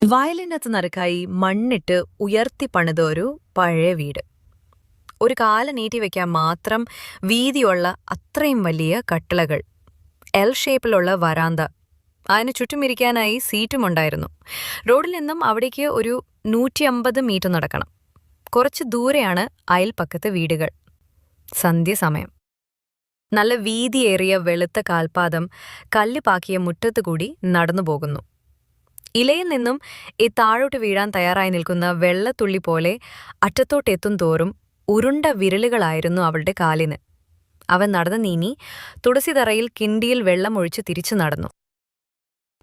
വയലിനകത്ത് നടുക്കായി മണ്ണിട്ട് ഉയർത്തി പണിത ഒരു പഴയ വീട്. ഒരു കാല നീട്ടി വെക്കാൻ മാത്രം വീതിയുള്ള അത്രയും വലിയ കട്ടിളകൾ, എൽ ഷേപ്പിലുള്ള വരാന്ത, അതിന് ചുറ്റുമിരിക്കാനായി സീറ്റുമുണ്ടായിരുന്നു. റോഡിൽ നിന്നും അവിടേക്ക് ഒരു 150 മീറ്റർ നടക്കണം. കുറച്ച് ദൂരെയാണ് അയൽപ്പക്കത്തെ വീടുകൾ. സന്ധ്യസമയം. നല്ല വീതിയേറിയ വെളുത്ത കാൽപാദം കല്ല് പാക്കിയ മുറ്റത്തുകൂടി നടന്നു പോകുന്നു. ഇലയിൽ നിന്നും താഴോട്ട് വീഴാൻ തയ്യാറായി നിൽക്കുന്ന വെള്ളത്തുള്ളി പോലെ അറ്റത്തോട്ടെത്തും തോറും ഉരുണ്ട വിരലുകളായിരുന്നു അവളുടെ കാലിന്. അവൻ നടന്നു നീങ്ങി തുളസിതറയിൽ കിണ്ടിയിൽ വെള്ളമൊഴിച്ച് തിരിച്ചു നടന്നു.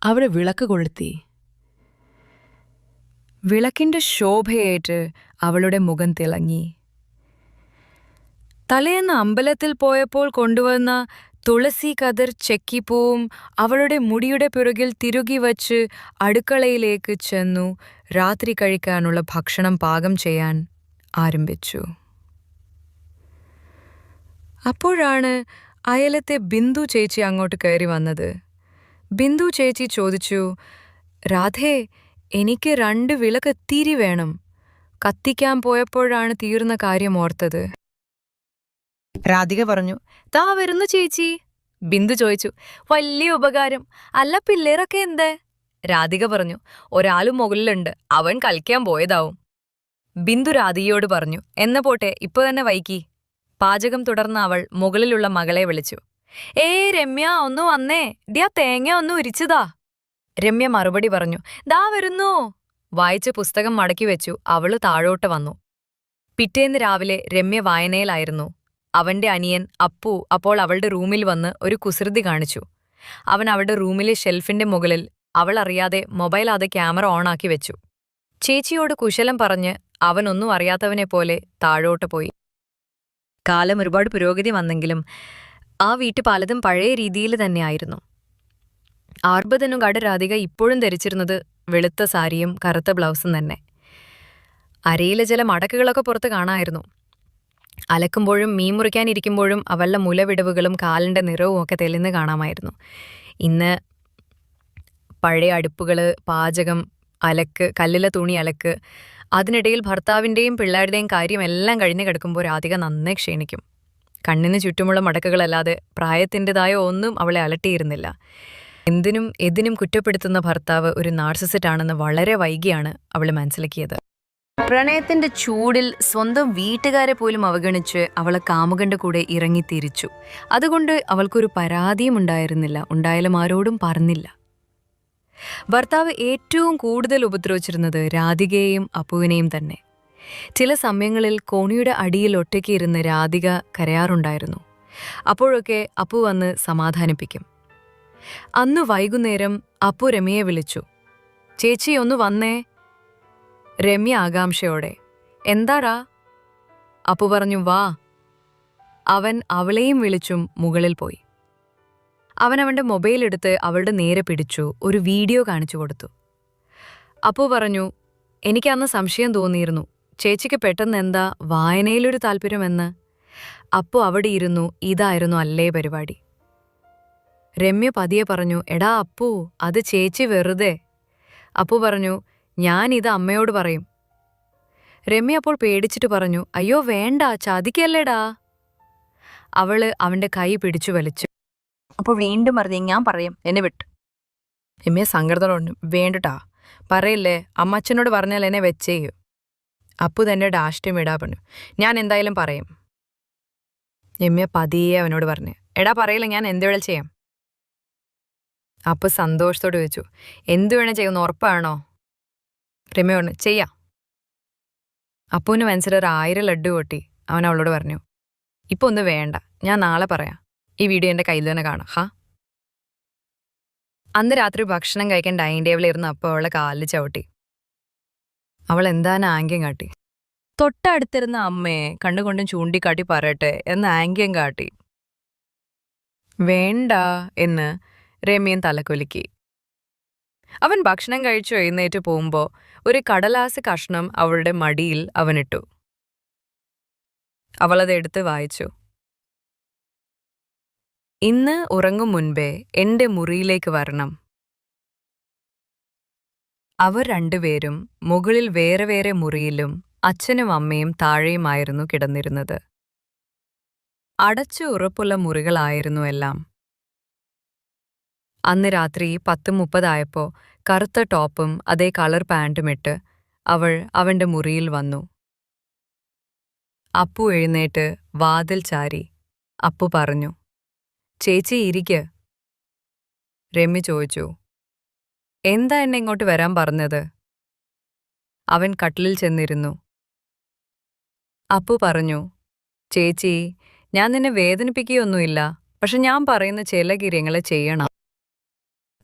അവിടെ വിളക്ക് കൊളുത്തി. വിളക്കിന്റെ ശോഭയേറ്റ് അവളുടെ മുഖം തിളങ്ങി. തലേന്ന് അമ്പലത്തിൽ പോയപ്പോൾ കൊണ്ടുവന്ന തുളസി കതിർ ചെക്കിപ്പൂവും അവളുടെ മുടിയുടെ പിറകിൽ തിരുകി വച്ച് അടുക്കളയിലേക്ക് ചെന്നു രാത്രി കഴിക്കാനുള്ള ഭക്ഷണം പാകം ചെയ്യാൻ ആരംഭിച്ചു. അപ്പോഴാണ് അയലത്തെ ബിന്ദു ചേച്ചി അങ്ങോട്ട് കയറി വന്നത്. ബിന്ദു ചേച്ചി ചോദിച്ചു, രാധേ, എനിക്ക് 2 വിളക്ക് തിരി വേണം. കത്തിക്കാൻ പോയപ്പോഴാണ് തീർന്ന കാര്യം ഓർത്തത്. രാധിക പറഞ്ഞു, താ വരുന്നു ചേച്ചി. ബിന്ദു ചോദിച്ചു, വലിയ ഉപകാരം. അല്ല, പിള്ളേരൊക്കെ എന്തേ? രാധിക പറഞ്ഞു, ഒരാളും മുകളിലുണ്ട്, അവൻ കളിക്കാൻ പോയതാവും. ബിന്ദു രാധികയോട് പറഞ്ഞു, എന്ന പോട്ടെ, ഇപ്പൊ തന്നെ വൈകി. പാചകം തുടർന്ന അവൾ മുകളിലുള്ള മകളെ വിളിച്ചു. രമ്യ, ഒന്ന് വന്നേ, ദിയാ തേങ്ങ ഒന്ന് ഉരിച്ചതാ. രമ്യ മറുപടി പറഞ്ഞു, ദാ വരുന്നു. വായിച്ച പുസ്തകം മടക്കി വെച്ചു അവള് താഴോട്ട് വന്നു. പിറ്റേന്ന് രാവിലെ രമ്യ വായനയിലായിരുന്നു. അവന്റെ അനിയൻ അപ്പു അപ്പോൾ അവളുടെ റൂമിൽ വന്ന് ഒരു കുസൃതി കാണിച്ചു. അവൻ അവളുടെ റൂമിലെ ഷെൽഫിന്റെ മുകളിൽ അവൾ അറിയാതെ മൊബൈലാതെ ക്യാമറ ഓണാക്കി വെച്ചു. ചേച്ചിയോട് കുശലം പറഞ്ഞ് അവനൊന്നും അറിയാത്തവനെ പോലെ താഴോട്ട് പോയി. കാലം ഒരുപാട് പുരോഗതി വന്നെങ്കിലും ആ വീട്ടു പലതും പഴയ രീതിയിൽ തന്നെയായിരുന്നു. ആർബദനുകാട് രാധിക ഇപ്പോഴും ധരിച്ചിരുന്നത് വെളുത്ത സാരിയും കറുത്ത ബ്ലൗസും തന്നെ. അരയിലെ ചില മടക്കുകളൊക്കെ പുറത്ത് കാണാമായിരുന്നു. അലക്കുമ്പോഴും മീൻ മുറിക്കാനിരിക്കുമ്പോഴും അവളുടെ മുലവിടവുകളും കാലിൻ്റെ നിറവും ഒക്കെ തെളിഞ്ഞ് കാണാമായിരുന്നു. ഇന്ന് പഴയ അടുപ്പുകൾ, പാചകം, അലക്ക്, കല്ലിലെ തുണി അലക്ക്, അതിനിടയിൽ ഭർത്താവിൻ്റെയും പിള്ളേരുടെയും കാര്യം എല്ലാം കഴിഞ്ഞ് കിടക്കുമ്പോൾ രാധിക നന്നേ ക്ഷീണിക്കും. കണ്ണിന് ചുറ്റുമുള്ള മടക്കുകളല്ലാതെ പ്രായത്തിൻ്റെതായ ഒന്നും അവളെ അലട്ടിയിരുന്നില്ല. എന്തിനും എതിനും കുറ്റപ്പെടുത്തുന്ന ഭർത്താവ് ഒരു നാർസിസിസ്റ്റ് ആണെന്ന് വളരെ വൈകിയാണ് അവൾ മനസ്സിലാക്കിയത്. പ്രണയത്തിന്റെ ചൂടിൽ സ്വന്തം വീട്ടുകാരെ പോലും അവഗണിച്ച് അവളെ കാമുകന്റെ കൂടെ ഇറങ്ങിത്തിരിച്ചു. അതുകൊണ്ട് അവൾക്കൊരു പരാതിയും ഉണ്ടായിരുന്നില്ല, ഉണ്ടായാലും ആരോടും പറഞ്ഞില്ല. ഭർത്താവ് ഏറ്റവും കൂടുതൽ ഉപദ്രവിച്ചിരുന്നത് രാധികയെയും അപ്പുവിനെയും തന്നെ. ചില സമയങ്ങളിൽ കോണിയുടെ അടിയിൽ ഒറ്റയ്ക്ക് ഇരുന്ന് രാധിക കരയാറുണ്ടായിരുന്നു. അപ്പോഴൊക്കെ അപ്പു വന്ന് സമാധാനിപ്പിക്കും. അന്ന് വൈകുന്നേരം അപ്പു രമ്യയെ വിളിച്ചു. ചേച്ചി, ഒന്ന് വന്നേ. രമ്യ ആകാംക്ഷയോടെ, എന്താടാ? അപ്പു പറഞ്ഞു, വാ. അവൻ അവളെയും വിളിച്ചും മുകളിൽ പോയി. അവൻ അവൻ്റെ മൊബൈൽ എടുത്ത് അവളുടെ നേരെ പിടിച്ചു ഒരു വീഡിയോ കാണിച്ചു കൊടുത്തു. അപ്പു പറഞ്ഞു, എനിക്കന്ന് സംശയം തോന്നിയിരുന്നു, ചേച്ചിക്ക് പെട്ടെന്ന് എന്താ വായനയിലൊരു താല്പര്യമെന്ന്. അപ്പു അവിടെ ഇരുന്നു ഇതായിരുന്നു അല്ലേ പരിപാടി. രമ്യ പതിയെ പറഞ്ഞു, എടാ അപ്പു, അത് ചേച്ചി വെറുതെ. അപ്പു പറഞ്ഞു, ഞാനിത് അമ്മയോട് പറയും. രമ്യ അപ്പോൾ പേടിച്ചിട്ട് പറഞ്ഞു, അയ്യോ വേണ്ട, ചതിക്കല്ലേടാ. അവള് അവൻ്റെ കൈ പിടിച്ചു വലിച്ചു. അപ്പോൾ വീണ്ടും പറഞ്ഞു, ഞാൻ പറയും, എന്നെ വിട്ടു. രമ്യ സങ്കടത്തോടുണ്ട്, വേണ്ടട്ടാ, പറയില്ലേ, അമ്മച്ചനോട് പറഞ്ഞാൽ എന്നെ വെച്ചേയു. അപ്പു തന്നെ ഡാഷ്ട്യം ഇടാ പറഞ്ഞു, ഞാൻ എന്തായാലും പറയും. രമ്യ പതിയെ അവനോട് പറഞ്ഞു, എടാ പറയില്ല, ഞാൻ എന്ത് വേണേൽ ചെയ്യാം. അപ്പു സന്തോഷത്തോട് ചോദിച്ചു, എന്തു വേണേ ചെയ്യുന്ന ഉറപ്പാണോ? രമ്യ പറഞ്ഞു, ചെയ്യാം. അപ്പുവിന് മനസ്സിലൊരു 1000 ലഡ്ഡു കൊട്ടി. അവൻ അവളോട് പറഞ്ഞു, ഇപ്പൊ ഒന്നും വേണ്ട, ഞാൻ നാളെ പറയാം. ഈ വീഡിയോ എൻ്റെ കയ്യിൽ തന്നെ കാണാം. അന്ന് രാത്രി ഭക്ഷണം കഴിക്കാൻ ഡൈനിങ് ടേബിളിൽ ഇരുന്ന് അപ്പോൾ അവളെ കാലിൽ ചവിട്ടി. അവൾ എന്തായാലും ആംഗ്യം കാട്ടി. തൊട്ടടുത്തിരുന്ന അമ്മയെ കണ്ടുകൊണ്ടും ചൂണ്ടിക്കാട്ടി പറയട്ടെ എന്ന് ആംഗ്യം കാട്ടി. വേണ്ട എന്ന് രമ്യൻ തലകുലുക്കി. അവൻ ഭക്ഷണം കഴിച്ചു എഴുന്നേറ്റ് പോകുമ്പോൾ ഒരു കടലാസ് കഷ്ണം അവളുടെ മടിയിൽ അവനിട്ടു. അവളത് എടുത്ത് വായിച്ചു. ഇന്ന് ഉറങ്ങും മുൻപേ എൻ്റെ മുറിയിലേക്ക് വരണം. അവർ രണ്ടുപേരും മുകളിൽ വേറെ വേറെ മുറിയിലും അച്ഛനും അമ്മയും താഴെയുമായിരുന്നു കിടന്നിരുന്നത്. അടച്ചു ഉറപ്പുള്ള മുറികളായിരുന്നു എല്ലാം. അന്ന് രാത്രി 10:30 കറുത്ത ടോപ്പും അതേ കളർ പാൻറ്റുമിട്ട് അവൾ അവന്റെ മുറിയിൽ വന്നു. അപ്പു എഴുന്നേറ്റ് വാതിൽ ചാരി. അപ്പു പറഞ്ഞു, ചേച്ചി ഇരിക്ക്. രമ്യ ചോദിച്ചു, എന്താ എന്നെ ഇങ്ങോട്ട് വരാൻ പറഞ്ഞത്? അവൻ കട്ടിലിൽ ചെന്നിരുന്നു. അപ്പു പറഞ്ഞു, ചേച്ചി, ഞാൻ നിന്നെ വേദനിപ്പിക്കുകയൊന്നുമില്ല, പക്ഷെ ഞാൻ പറയുന്ന ചില കാര്യങ്ങൾ ചെയ്യണം.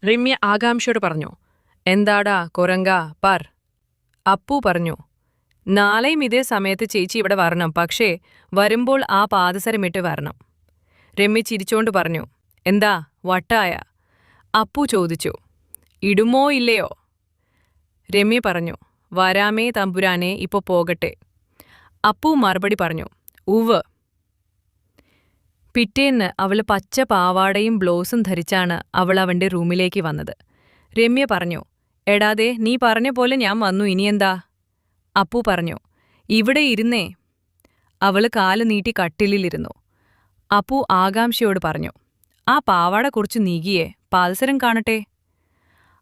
രമ്യ ആകാംക്ഷയോട് പറഞ്ഞു. എന്താടാ കുരങ്ക, പറ. അപ്പു പറഞ്ഞു, നാളെയും ഇതേ സമയത്ത് ചേച്ചി ഇവിടെ വരണം, പക്ഷേ വരുമ്പോൾ ആ പാദസരമിട്ട് വരണം. രമ്യ ചിരിച്ചോണ്ട് പറഞ്ഞു, എന്താ വട്ടായ? അപ്പു ചോദിച്ചു, ഇടുമോ ഇല്ലയോ? രമ്യ പറഞ്ഞു, വരാമേ തമ്പുരാനെ, ഇപ്പോ പോകട്ടെ. അപ്പു മറുപടി പറഞ്ഞു, ഉവ്. പിറ്റേന്ന് അവൾ പച്ച പാവാടയും ബ്ലൗസും ധരിച്ചാണ് അവൾ അവന്റെ റൂമിലേക്ക് വന്നത്. രമ്യ പറഞ്ഞു, എടാതെ, നീ പറഞ്ഞ പോലെ ഞാൻ വന്നു, ഇനിയെന്താ? അപ്പു പറഞ്ഞു, ഇവിടെ ഇരുന്നേ. അവള് കാല് നീട്ടി കട്ടിലിരുന്നു. അപ്പു ആകാംക്ഷയോട് പറഞ്ഞു, ആ പാവാട കുറച്ച് നീകിയേ, പാദസരം കാണട്ടെ.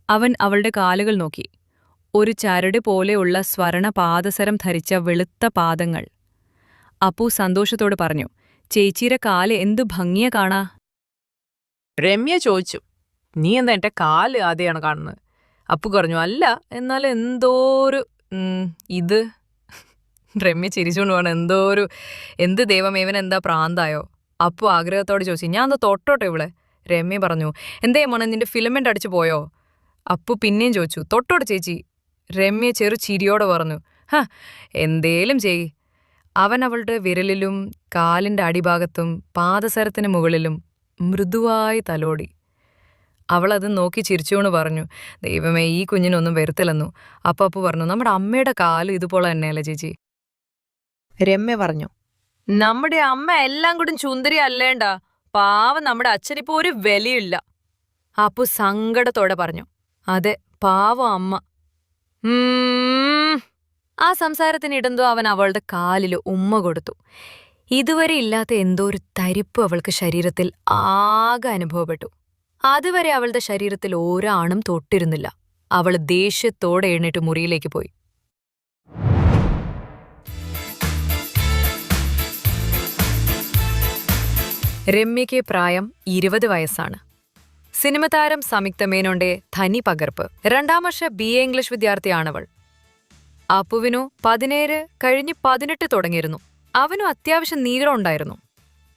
അവൻ അവളുടെ കാലുകൾ നോക്കി. ഒരു ചരട് പോലെയുള്ള സ്വർണ പാദസരം ധരിച്ച വെളുത്ത പാദങ്ങൾ. അപ്പു സന്തോഷത്തോട് പറഞ്ഞു, ചേച്ചിയുടെ കാല് എന്തു ഭംഗിയ കാണാ. രമ്യ ചോദിച്ചു, നീ എന്താ എന്റെ കാല് ആദ്യമാണ് കാണുന്നത്? അപ്പു പറഞ്ഞു, അല്ല, എന്നാൽ എന്തോരു ഇത്. രമ്യ ചിരിച്ചുകൊണ്ട് പറഞ്ഞു, എന്ത് ദൈവമേ, ഇവനെന്താ പ്രാന്തായോ? അപ്പു ആഗ്രഹത്തോടെ ചോദിച്ചു, ഞാൻ എന്താ തൊട്ടോട്ടെ ഇവളെ? രമ്യ പറഞ്ഞു, എന്തേ മോനെ, നിന്റെ ഫിലമെന്റ് അടിച്ചു പോയോ? അപ്പു പിന്നെയും ചോദിച്ചു, തൊട്ടോട്ടെ ചേച്ചി. രമ്യ ചെറു ചിരിയോടെ പറഞ്ഞു, എന്തേലും ചെയ്. അവൻ അവളുടെ വിരലിലും കാലിന്റെ അടിഭാഗത്തും പാദസരത്തിന് മുകളിലും മൃദുവായി തലോടി. അവളത് നോക്കി ചിരിച്ചുകൊണ്ട് പറഞ്ഞു, ദൈവമേ, ഈ കുഞ്ഞിനൊന്നും വരുത്തില്ലെന്നു. അപ്പു പറഞ്ഞു, നമ്മുടെ അമ്മയുടെ കാല് ഇതുപോലെ തന്നെയല്ലേ ചേച്ചി? രമ്യ പറഞ്ഞു, നമ്മുടെ അമ്മ എല്ലാം കൂടി ചുന്ദരി അല്ലേണ്ട, പാവം നമ്മുടെ അച്ഛനിപ്പോ ഒരു വിലയില്ല. അപ്പു സങ്കടത്തോടെ പറഞ്ഞു, അതെ, പാവം അമ്മ. ആ സംസാരത്തിനിടന്തോ അവൻ അവളുടെ കാലിൽ ഉമ്മ കൊടുത്തു. ഇതുവരെ ഇല്ലാത്ത എന്തോ ഒരു തരിപ്പ് അവൾക്ക് ശരീരത്തിൽ ആകെ അനുഭവപ്പെട്ടു. അതുവരെ അവളുടെ ശരീരത്തിൽ ഒരാണും തൊട്ടിരുന്നില്ല. അവൾ ദേഷ്യത്തോടെ എഴുന്നേറ്റ് മുറിയിലേക്ക് പോയി. രമ്യയ്ക്ക് പ്രായം 20 വയസ്സാണ്. സിനിമ താരം സംയുക്ത മേനോന്റെ ധനി പകർപ്പ്. 2ാം വർഷ BA ഇംഗ്ലീഷ് വിദ്യാർത്ഥിയാണവൾ. അപ്പുവിനു 17 കഴിഞ്ഞ് 18 തുടങ്ങിയിരുന്നു. അവനും അത്യാവശ്യം നീളം ഉണ്ടായിരുന്നു.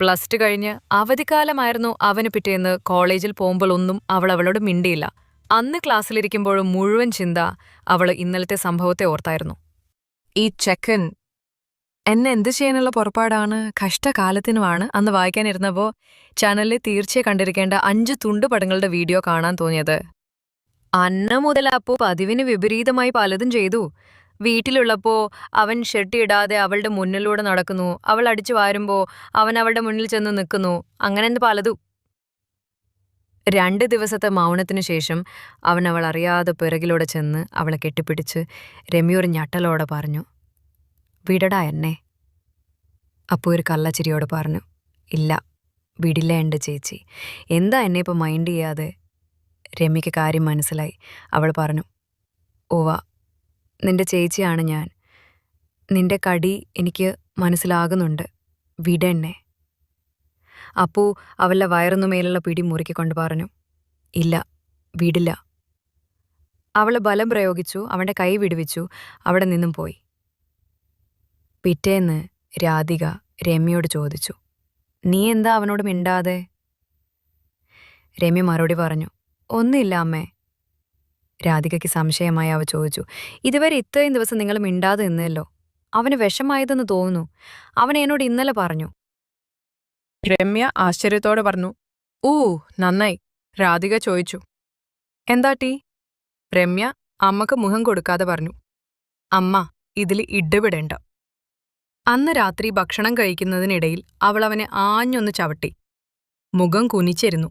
+2 കഴിഞ്ഞ് അവധിക്കാലമായിരുന്നു അവന്. പിറ്റേന്ന് കോളേജിൽ പോകുമ്പോൾ ഒന്നും അവൾ അവളോട് മിണ്ടിയില്ല. അന്ന് ക്ലാസ്സിലിരിക്കുമ്പോഴും മുഴുവൻ ചിന്ത അവൾ ഇന്നലത്തെ സംഭവത്തെ ഓർത്തായിരുന്നു. ഈ ചെക്കൻ എന്നെ എന്ത് ചെയ്യാനുള്ള പുറപ്പാടാണ്, കഷ്ടകാലത്തിനുമാണ് അന്ന് വായിക്കാനിരുന്നപ്പോൾ ചാനലിൽ തീർച്ചയായും കണ്ടിരിക്കേണ്ട 5 തുണ്ടുപടങ്ങളുടെ വീഡിയോ കാണാൻ തോന്നിയത്. അന്ന് മുതൽ അപ്പു പതിവിന് വിപരീതമായി പലതും ചെയ്തു. വീട്ടിലുള്ളപ്പോ അവൻ ഷെട്ടിയിടാതെ അവളുടെ മുന്നിലൂടെ നടക്കുന്നു. അവൾ അടിച്ചു വാരുമ്പോ അവൻ അവളുടെ മുന്നിൽ ചെന്ന് നിൽക്കുന്നു. അങ്ങനെ പലതും. 2 ദിവസത്തെ മൗനത്തിനു ശേഷം അവൻ അവൾ അറിയാതെ പിറകിലൂടെ ചെന്ന് അവളെ കെട്ടിപ്പിടിച്ച് രമ്യ ഒരു ഞട്ടലോടെ പറഞ്ഞു, വിടടാ എന്നെ. അപ്പു ഒരു കള്ളച്ചിരിയോട് പറഞ്ഞു, ഇല്ല, വിടില്ല എൻ്റെ ചേച്ചി. എന്താ എന്നെ ഇപ്പോൾ മൈൻഡ് ചെയ്യാതെ? രമ്യയ്ക്ക് കാര്യം മനസ്സിലായി. അവൾ പറഞ്ഞു, ഓവാ, നിന്റെ ചേച്ചിയാണ് ഞാൻ. നിന്റെ കടി എനിക്ക് മനസ്സിലാകുന്നുണ്ട്, വിടെന്നെ. അപ്പു അവളുടെ വയറുന്നുമേലുള്ള പിടി മുറുക്കിക്കൊണ്ട് പറഞ്ഞു, ഇല്ല, വിടില്ല. അവൾ ബലം പ്രയോഗിച്ചു. അവൻ്റെ കൈ വിടുവിച്ചു. അവിടെ നിന്നും പോയി. പിറ്റേന്ന് രാധിക രമ്യയോട് ചോദിച്ചു, നീ എന്താ അവനോട് മിണ്ടാതെ? രമ്യ മറുപടി പറഞ്ഞു, ഒന്നുമില്ല അമ്മേ. രാധികയ്ക്ക് സംശയമായി അവ ചോദിച്ചു, ഇതുവരെ ഇത്രയും ദിവസം നിങ്ങൾ മിണ്ടാതെ നിന്നല്ലോ, അവന് വിഷമായതെന്ന് തോന്നുന്നു. അവൻ എന്നോട് ഇന്നലെ പറഞ്ഞു. രമ്യ ആശ്ചര്യത്തോടെ പറഞ്ഞു, നന്നായി. രാധിക ചോദിച്ചു, എന്താ ടീ? രമ്യ അമ്മക്ക് മുഖം കൊടുക്കാതെ പറഞ്ഞു, അമ്മ ഇതിൽ ഇടപെടേണ്ട. അന്ന് രാത്രി ഭക്ഷണം കഴിക്കുന്നതിനിടയിൽ അവൾ അവനെ ആഞ്ഞൊന്ന് ചവിട്ടി. മുഖം കുനിച്ചിരുന്നു.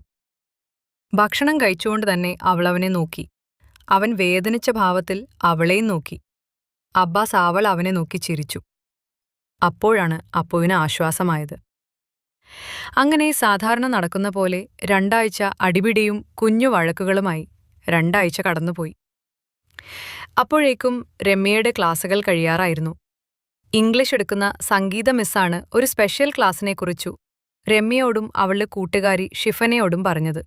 ഭക്ഷണം കഴിച്ചുകൊണ്ട് തന്നെ അവൾ അവനെ നോക്കി. അവൻ വേദനിച്ച ഭാവത്തിൽ അവളെയും നോക്കി. അബ്ബാസ് അവൾ അവനെ നോക്കി ചിരിച്ചു. അപ്പോഴാണ് അപ്പുവിന് ആശ്വാസമായത്. അങ്ങനെ സാധാരണ നടക്കുന്ന പോലെ 2 ആഴ്ച അടിപിടിയും കുഞ്ഞു വഴക്കുകളുമായി 2 ആഴ്ച കടന്നുപോയി. അപ്പോഴേക്കും രമ്യയുടെ ക്ലാസുകൾ കഴിയാറായിരുന്നു. ഇംഗ്ലീഷ് എടുക്കുന്ന സംഗീത മിസ്സാണ് ഒരു സ്പെഷ്യൽ ക്ലാസ്സിനെക്കുറിച്ചു രമ്യയോടും അവളുടെ കൂട്ടുകാരി ഷിഫനയോടും പറഞ്ഞത്.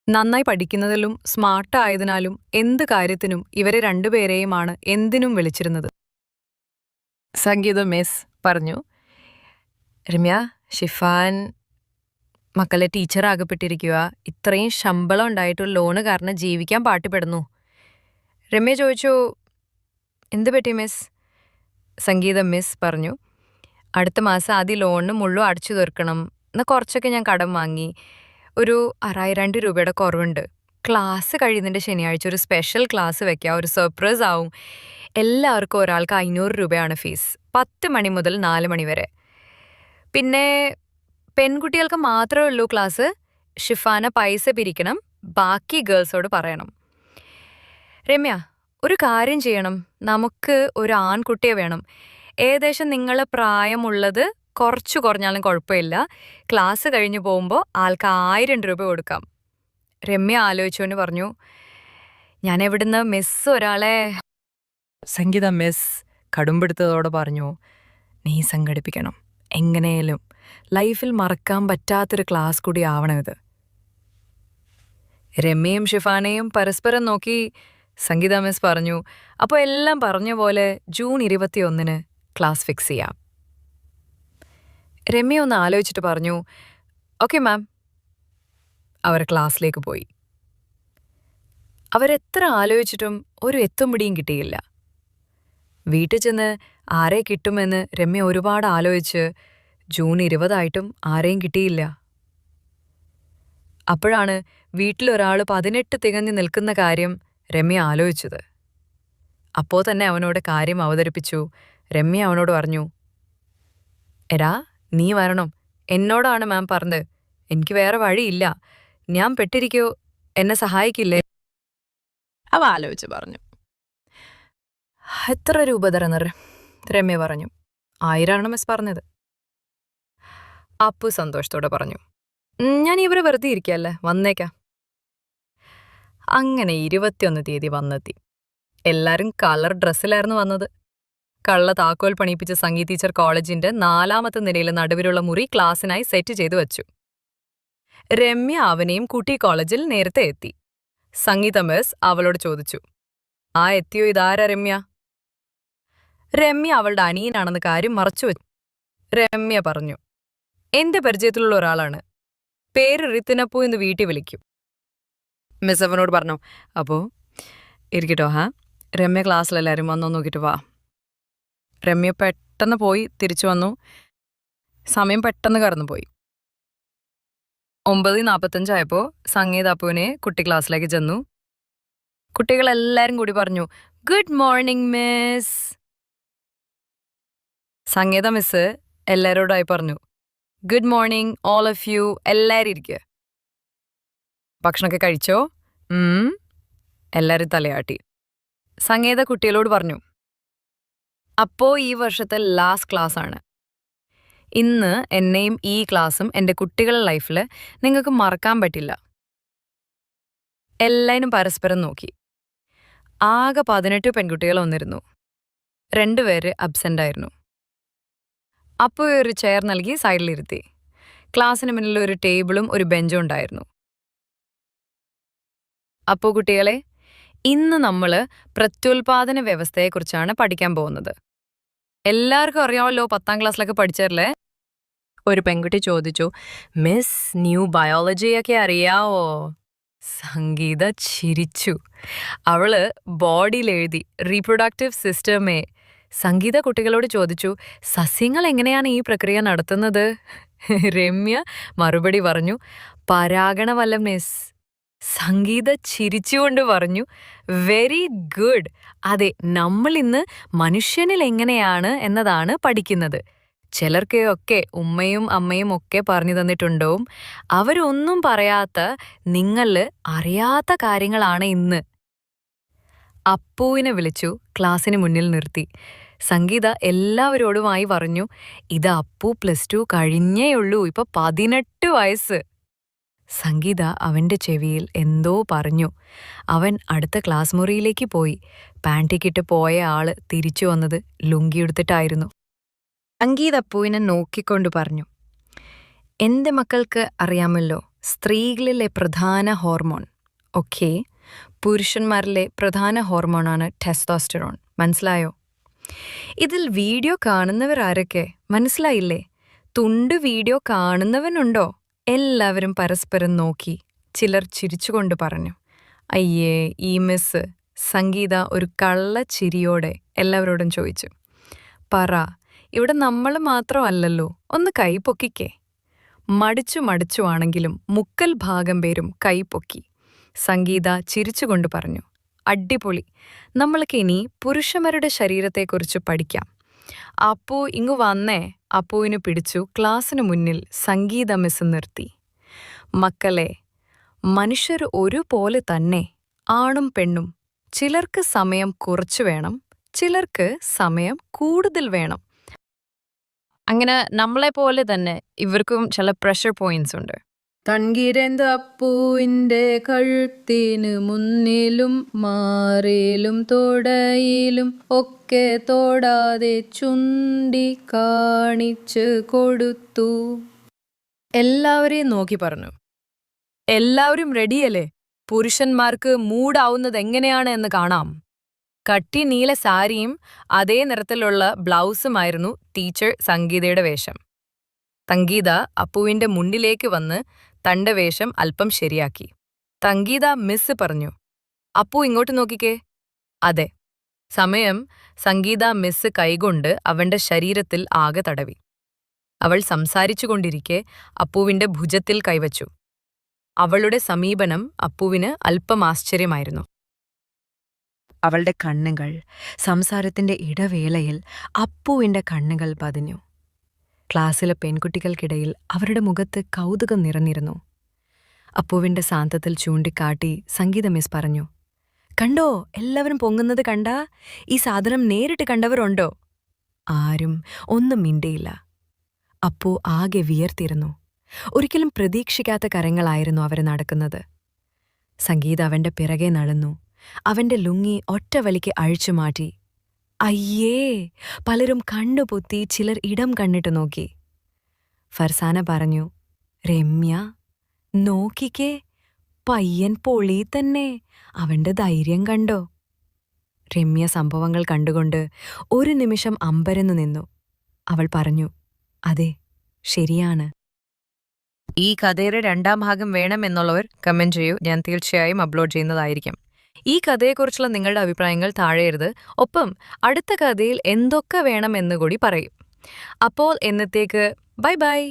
നന്നായി പഠിക്കുന്നതിലും സ്മാർട്ട് ആയതിനാലും എന്ത് കാര്യത്തിനും ഇവരെ രണ്ടുപേരെയുമാണ് എന്തിനും വിളിച്ചിരുന്നത്. സംഗീത മിസ് പറഞ്ഞു, രമ്യ, ഷിഫാൻ മക്കളെ ടീച്ചറാകപ്പെട്ടിരിക്കുക. ഇത്രയും ശമ്പളം ഉണ്ടായിട്ട് ലോണ് കാരണം ജീവിക്കാൻ പാട്ടുപെടുന്നു. രമ്യ ചോദിച്ചു, എന്ത് പറ്റി മിസ്? സംഗീത മിസ് പറഞ്ഞു, അടുത്ത മാസം ആദ്യം ലോണിന് മുഴുവൻ അടച്ചു തീർക്കണം. എന്നാൽ കുറച്ചൊക്കെ ഞാൻ കടം വാങ്ങി. ഒരു 6000 രൂപയുടെ കുറവുണ്ട്. ക്ലാസ് കഴിയുന്നതിൻ്റെ ശനിയാഴ്ച ഒരു സ്പെഷ്യൽ ക്ലാസ് വെക്കാം, ഒരു സർപ്രൈസ് ആവും. എല്ലാവർക്കും ഒരാൾക്ക് 500 രൂപയാണ് ഫീസ്, 10 മണി മുതൽ 4 മണി വരെ. പിന്നെ പെൺകുട്ടികൾക്ക് മാത്രമേ ഉള്ളൂ ക്ലാസ്. ഷിഫാന പൈസ പിരിക്കണം, ബാക്കി ഗേൾസോട് പറയണം. രമ്യ, ഒരു കാര്യം ചെയ്യണം, നമുക്ക് ഒരു ആൺകുട്ടിയെ വേണം. ഏകദേശം നിങ്ങളെ പ്രായമുള്ളത്, കുറച്ചു കുറഞ്ഞാലും കുഴപ്പമില്ല. ക്ലാസ് കഴിഞ്ഞ് പോകുമ്പോൾ ആൾക്ക് 1000 രൂപ കൊടുക്കാം. രമ്യ ആലോചിച്ചുകൊണ്ട് പറഞ്ഞു, ഞാൻ എവിടുന്ന് മിസ് ഒരാളെ. സംഗീത മിസ് കടുംപിടുത്തതോടെ പറഞ്ഞു, നീ സംഘടിപ്പിക്കണം. എങ്ങനെയാലും ലൈഫിൽ മറക്കാൻ പറ്റാത്തൊരു ക്ലാസ് കൂടി ആവണം ഇത്. രമ്യയും ഷിഫാനയും പരസ്പരം നോക്കി. സംഗീത മിസ് പറഞ്ഞു, അപ്പോൾ എല്ലാം പറഞ്ഞ പോലെ ജൂൺ 21 ക്ലാസ് ഫിക്സ് ചെയ്യാം. രമ്യ ഒന്ന് ആലോചിച്ചിട്ട് പറഞ്ഞു, ഓക്കെ മാം. അവർ ക്ലാസ്സിലേക്ക് പോയി. അവരെത്ര ആലോചിച്ചിട്ടും ഒരു എത്തുംപിടിയും കിട്ടിയില്ല. വീട്ടിൽ ചെന്ന് ആരെ കിട്ടുമെന്ന് രമ്യ ഒരുപാട് ആലോചിച്ച് ജൂൺ 20 ആരെയും കിട്ടിയില്ല. അപ്പോഴാണ് വീട്ടിലൊരാൾ 18 തികഞ്ഞു നിൽക്കുന്ന കാര്യം രമ്യ ആലോചിച്ചത്. അപ്പോൾ തന്നെ അവനോട് കാര്യം അവതരിപ്പിച്ചു. രമ്യ അവനോട് പറഞ്ഞു, എടാ, നീ വരണം. എന്നോടാണ് മാം പറഞ്ഞത്. എനിക്ക് വേറെ വഴിയില്ല. ഞാൻ പെട്ടിരിക്കോ, എന്നെ സഹായിക്കില്ലേ? അവ ആലോചിച്ച് പറഞ്ഞു. എത്ര രൂപ തരുന്നർ? രമ്യ പറഞ്ഞു. 1000 മിസ് പറഞ്ഞത്. അപ്പു സന്തോഷത്തോടെ പറഞ്ഞു, ഞാൻ ഇവരെ വെറുതെ ഇരിക്കല്ലേ, വന്നേക്കാം. അങ്ങനെ 21 തീയതി വന്നെത്തി. എല്ലാരും കളർ ഡ്രസ്സിലായിരുന്നു വന്നത്. കള്ള താക്കോൽ പണിയിപ്പിച്ച സംഗീത ടീച്ചർ കോളേജിന്റെ 4ാമത്തെ നിലയിൽ നടുവിലുള്ള മുറി ക്ലാസ്സിനായി സെറ്റ് ചെയ്തു വച്ചു. രമ്യ അവനെയും കൂട്ടി കോളേജിൽ നേരത്തെ എത്തി. സംഗീത മിസ് അവളോട് ചോദിച്ചു, ആ എത്തിയോ, ഇതാരാ രമ്യ? രമ്യ അവളുടെ അനിയനാണെന്ന കാര്യം മറച്ചുവെച്ചു. രമ്യ പറഞ്ഞു, എന്റെ പരിചയത്തിലുള്ള ഒരാളാണ്, പേര് റിത്തിനപ്പു എന്ന് വീട്ടിൽ വിളിക്കും. മിസ് അവനോട് പറഞ്ഞു, അപ്പോ ഇരിക്കട്ടോ. രമ്യ ക്ലാസ്സിലെല്ലാവരും വന്നോ നോക്കിയിട്ട് വാ. രമ്യ പെട്ടെന്ന് പോയി തിരിച്ചു വന്നു. സമയം പെട്ടെന്ന് കടന്നുപോയി. 9:45 സംഗീത അപ്പുവിനെ കുട്ടി ക്ലാസ്സിലേക്ക് ചെന്നു. കുട്ടികളെല്ലാരും കൂടി പറഞ്ഞു, good morning miss. Sangeetha miss എല്ലാവരോടായി പറഞ്ഞു, good morning all of you. എല്ലാവരും ഇരിക്കുക. ഭക്ഷണമൊക്കെ കഴിച്ചോ? എല്ലാവരും തലയാട്ടി. സംഗീത കുട്ടികളോട് പറഞ്ഞു, അപ്പോ ഈ വർഷത്തെ ലാസ്റ്റ് ക്ലാസ് ആണ്. ഇന്ന് എന്നെയും ഈ ക്ലാസ്സും എൻ്റെ കുട്ടികളുടെ ലൈഫിൽ നിങ്ങൾക്ക് മറക്കാൻ പറ്റില്ല. എല്ലാവരും പരസ്പരം നോക്കി. ആകെ 18 പെൺകുട്ടികൾ വന്നിരുന്നു. 2 പേര് അബ്സെൻ്റ് ആയിരുന്നു. അപ്പോൾ ഒരു ചെയർ നൽകി സൈഡിലിരുത്തി. ക്ലാസ്സിന് മുന്നിൽ ഒരു ടേബിളും ഒരു ബെഞ്ചും ഉണ്ടായിരുന്നു. അപ്പോൾ കുട്ടികളെ, ഇന്ന് നമ്മൾ പ്രത്യുൽപാദന വ്യവസ്ഥയെക്കുറിച്ചാണ് പഠിക്കാൻ പോകുന്നത്. എല്ലാവർക്കും അറിയാമല്ലോ, 10ാം ക്ലാസ്സിലൊക്കെ പഠിച്ചല്ലേ? ഒരു പെൺകുട്ടി ചോദിച്ചു, മിസ്, ന്യൂ ബയോളജിയൊക്കെ അറിയാവോ? സംഗീത ചിരിച്ചു. അവള് ബോഡിയിൽ എഴുതി റീപ്രൊഡക്റ്റീവ് സിസ്റ്റമേ. സംഗീത കുട്ടികളോട് ചോദിച്ചു, സസ്യങ്ങൾ എങ്ങനെയാണ് ഈ പ്രക്രിയ നടത്തുന്നത്? രമ്യ മറുപടി പറഞ്ഞു, പരാഗണമല്ല മിസ്. സംഗീത ചിരിച്ചുകൊണ്ട് പറഞ്ഞു, വെരി ഗുഡ്. അതെ, നമ്മൾ ഇന്ന് മനുഷ്യനിൽ എങ്ങനെയാണ് എന്നതാണ് പഠിക്കുന്നത്. ചിലർക്കൊക്കെ ഉമ്മയും അമ്മയും ഒക്കെ പറഞ്ഞു തന്നിട്ടുണ്ടാവും. അവരൊന്നും പറയാത്ത, നിങ്ങൾ അറിയാത്ത കാര്യങ്ങളാണ് ഇന്ന്. അപ്പുവിനെ വിളിച്ചു ക്ലാസ്സിന് മുന്നിൽ നിർത്തി. സംഗീത എല്ലാവരോടുമായി പറഞ്ഞു, ഇത് അപ്പു +2 കഴിഞ്ഞേയുള്ളൂ, ഇപ്പൊ 18 വയസ്സ്. സംഗീത അവന്റെ ചെവിയിൽ എന്തോ പറഞ്ഞു. അവൻ അടുത്ത ക്ലാസ് മുറിയിലേക്ക് പോയി. പാൻറ്റിക്കിട്ട് പോയ ആള് തിരിച്ചു വന്നത് ലുങ്കിയെടുത്തിട്ടായിരുന്നു. സംഗീത അപ്പുവിനെ നോക്കിക്കൊണ്ട് പറഞ്ഞു, എന്റെ മക്കൾക്ക് അറിയാമല്ലോ, സ്ത്രീകളിലെ പ്രധാന ഹോർമോൺ ഓക്കെ, പുരുഷന്മാരിലെ പ്രധാന ഹോർമോണാണ് ടെസ്റ്റോസ്റ്ററോൺ. മനസ്സിലായോ? ഇതിൽ വീഡിയോ കാണുന്നവരാരൊക്കെ? മനസ്സിലായില്ലേ? തുണ്ട് വീഡിയോ കാണുന്നവനുണ്ടോ? എല്ലാവരും പരസ്പരം നോക്കി. ചിലർ ചിരിച്ചുകൊണ്ട് പറഞ്ഞു. അയ്യേ ഈ മിസ്. സംഗീത ഒരു കള്ളച്ചിരിയോടെ എല്ലാവരോടും ചോദിച്ചു. പറ, ഇവിടെ നമ്മൾ മാത്രമല്ലല്ലോ, ഒന്ന് കൈ പൊക്കിക്കേ. മടിച്ചു ആണെങ്കിലും 3/4 പേരും കൈ പൊക്കി. സംഗീത ചിരിച്ചുകൊണ്ട് പറഞ്ഞു, അടിപൊളി, നമ്മൾക്ക് ഇനി പുരുഷന്മാരുടെ ശരീരത്തെക്കുറിച്ച് പഠിക്കാം. അപ്പു ഇങ്ങു വന്നേ. അപ്പുവിന് പിടിച്ചു ക്ലാസ്സിനു മുന്നിൽ സംഗീത മിസ് നിർത്തി. മക്കളെ, മനുഷ്യർ ഒരുപോലെ തന്നെ, ആണും പെണ്ണും. ചിലർക്ക് സമയം കുറച്ചു വേണം, ചിലർക്ക് സമയം കൂടുതൽ വേണം. അങ്ങനെ നമ്മളെപ്പോലെ തന്നെ ഇവർക്കും ചില പ്രഷർ പോയിന്റ്സ് ഉണ്ട്. തൺകിരന്ത അപ്പുവിൻ്റെ കഴുത്തിന് മുന്നിലും മാറിലും തൊടയിലും ഒക്കെ തൊടാതെ ചുണ്ടി കാണിച്ച് കൊടുത്തു. എല്ലാവരെയും നോക്കി പറഞ്ഞു, എല്ലാവരും റെഡിയല്ലേ? പുരുഷന്മാർക്ക് മൂഡാവുന്നത് എങ്ങനെയാണ് എന്ന് കാണാം. കട്ടി നീല സാരിയും അതേ നിറത്തിലുള്ള ബ്ലൗസുമായിരുന്നു ടീച്ചർ സംഗീതയുടെ വേഷം. സംഗീത അപ്പുവിന്റെ മുന്നിലേക്ക് വന്ന് തന്റെ വേഷം അല്പം ശരിയാക്കി. സംഗീത മിസ് പറഞ്ഞു, അപ്പു ഇങ്ങോട്ട് നോക്കിക്കേ. അതെ. സമയം സംഗീത മിസ് കൈകൊണ്ട് അവന്റെ ശരീരത്തിൽ ആകെ തടവി. അവൾ സംസാരിച്ചുകൊണ്ടിരിക്കെ അപ്പുവിന്റെ ഭുജത്തിൽ കൈവച്ചു. അവളുടെ സമീപനം അപ്പുവിന് അല്പം ആശ്ചര്യമായിരുന്നു. അവളുടെ കണ്ണുകൾ, സംസാരത്തിന്റെ ഇടവേളയിൽ അപ്പുവിന്റെ കണ്ണുകൾ പതിഞ്ഞു. ക്ലാസ്സിലെ പെൺകുട്ടികൾക്കിടയിൽ അവരുടെ മുഖത്ത് കൗതുകം നിറഞ്ഞിരുന്നു. അപ്പുവിന്റെ സാന്തത്തിൽ ചൂണ്ടിക്കാട്ടി സംഗീത മിസ് പറഞ്ഞു, കണ്ടോ, എല്ലാവരും പൊങ്ങുന്നത് കണ്ടാ? ഈ സാധനം നേരിട്ട് കണ്ടവരുണ്ടോ? ആരും ഒന്നും മിണ്ടിയില്ല. അപ്പു ആകെ വിയർത്തിരുന്നു. ഒരിക്കലും പ്രതീക്ഷിക്കാത്ത കരങ്ങളായിരുന്നു അവർ നടക്കുന്നത്. സംഗീത അവന്റെ പിറകെ നടന്നു. അവന്റെ ലുങ്ങി ഒറ്റവലിക്ക് അഴിച്ചുമാറ്റി. അയ്യേ! പലരും കണ്ണുപൊത്തി, ചിലർ ഇടം കണ്ണിട്ട് നോക്കി. ഫർസാന പറഞ്ഞു, രമ്യ, നോക്കിക്കേ, പയ്യൻ പൊളി തന്നെ, അവന്റെ ധൈര്യം കണ്ടോ? രമ്യ സംഭവങ്ങൾ കണ്ടുകൊണ്ട് ഒരു നിമിഷം അമ്പരന്നു നിന്നു. അവൾ പറഞ്ഞു, അതെ, ശരിയാണ്. ഈ കഥയുടെ 2ാം ഭാഗം വേണമെന്നുള്ളവർ കമന്റ് ചെയ്യൂ. ഞാൻ തീർച്ചയായും അപ്ലോഡ് ചെയ്യുന്നതായിരിക്കും. ഈ കഥയെക്കുറിച്ചുള്ള നിങ്ങളുടെ അഭിപ്രായങ്ങൾ താഴെ എഴുത്. ഒപ്പം അടുത്ത കഥയിൽ എന്തൊക്കെ വേണമെന്നുകൂടി പറയും. അപ്പോൾ എന്നത്തേക്ക് ബൈ ബൈ.